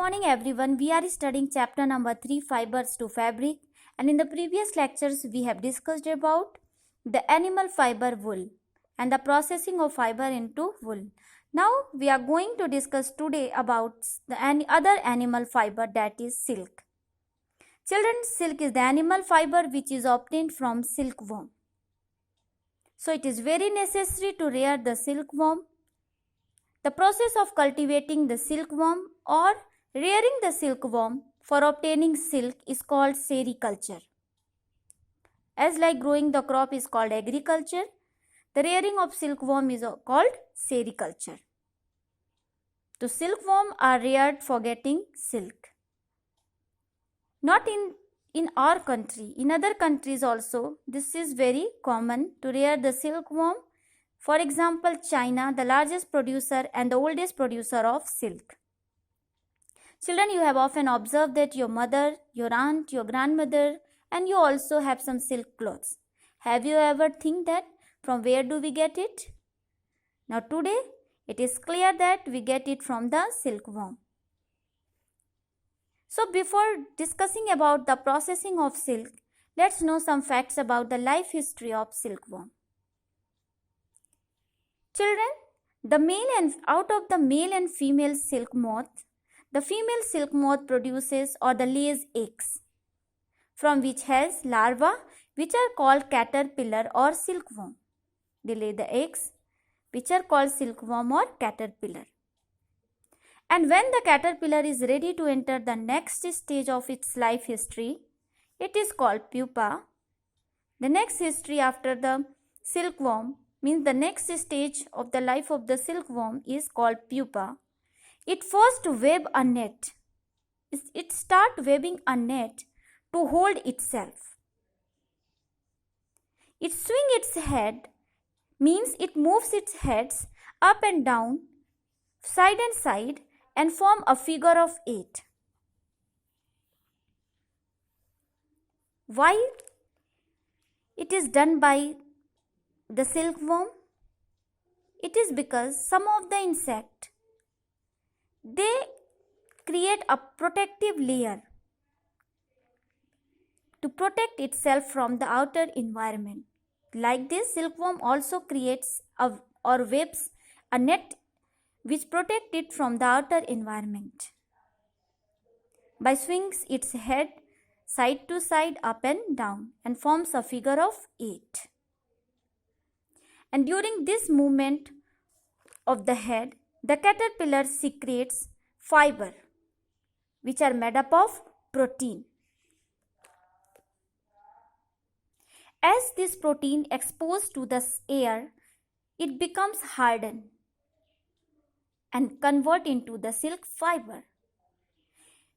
morning everyone. We are studying chapter number 3, fibers to fabric, and in the previous lectures we have discussed about the animal fiber wool and the processing of fiber into wool. Now we are going to discuss today about the other animal fiber, that is silk. Children, silk is the animal fiber which is obtained from silkworm. So it is very necessary to rear the silkworm. The process of cultivating the silkworm or rearing the silkworm for obtaining silk is called sericulture. As like growing the crop is called agriculture, the rearing of silkworm is called sericulture. The silkworm are reared for getting silk. Not in our country, in other countries also, this is very common to rear the silkworm. For example, China, the largest producer and the oldest producer of silk. Children, you have often observed that your mother, your aunt, your grandmother, and you also have some silk clothes. Have you ever think that from where do we get it? Now today, it is clear that we get it from the silkworm. So before discussing about the processing of silk, let's know some facts about the life history of silkworm. Children, out of the male and female silk moth, the female silk moth produces or the lays eggs, from which has larvae which are called caterpillar or silkworm. They lay the eggs which are called silkworm or caterpillar. And when the caterpillar is ready to enter the next stage of its life history, it is called pupa. The next history after the silkworm means the next stage of the life of the silkworm is called pupa. It first web a net. It start webbing a net to hold itself. It swing its head means it moves its heads up and down, side and side, and form a figure of 8. Why it is done by the silkworm? It is because some of the insect, they create a protective layer to protect itself from the outer environment. Like this, silkworm also creates or webs a net which protects it from the outer environment by swings its head side to side, up and down, and forms a figure of 8. And during this movement of the head, the caterpillar secretes fiber which are made up of protein. As this protein exposed to the air, it becomes hardened and convert into the silk fiber.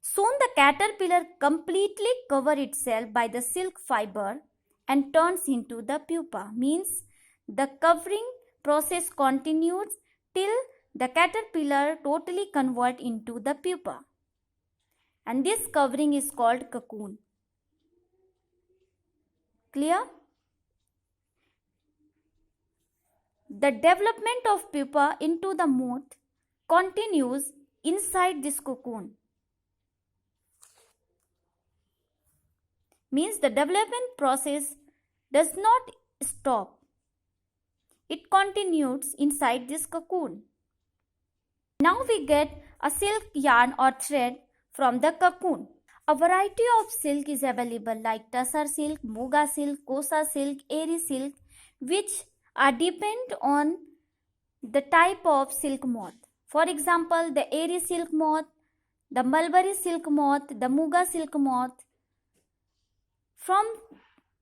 Soon the caterpillar completely covers itself by the silk fiber and turns into the pupa. Means the covering process continues till the caterpillar totally convert into the pupa. And this covering is called cocoon. Clear? The development of pupa into the moth continues inside this cocoon. Means the development process does not stop. It continues inside this cocoon. Now we get a silk yarn or thread from the cocoon. A variety of silk is available like tussar silk, muga silk, kosa silk, eri silk, which are depend on the type of silk moth. For example, the eri silk moth, the mulberry silk moth, the muga silk moth. From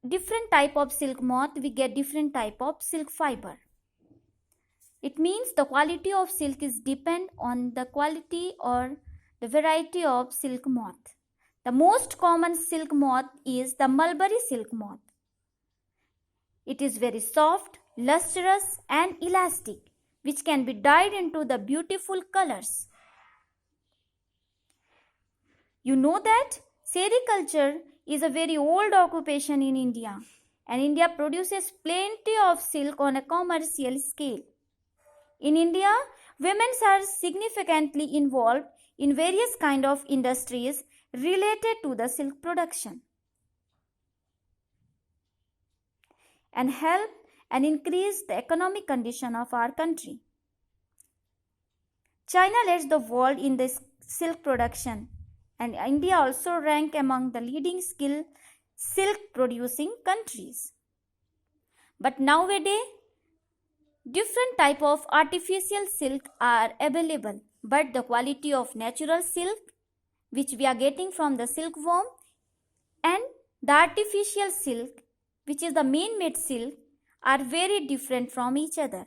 different type of silk moth, we get different type of silk fiber. It means the quality of silk is depend on the quality or the variety of silk moth. The most common silk moth is the mulberry silk moth. It is very soft, lustrous and elastic, which can be dyed into the beautiful colors. You know that sericulture is a very old occupation in India, and India produces plenty of silk on a commercial scale. In India, women are significantly involved in various kind of industries related to the silk production and help and increase the economic condition of our country. China leads the world in this silk production, and India also rank among the leading silk producing countries. But nowadays, different type of artificial silk are available, but the quality of natural silk which we are getting from the silkworm and the artificial silk which is the man-made silk are very different from each other.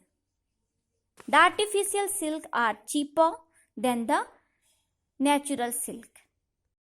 The artificial silk are cheaper than the natural silk.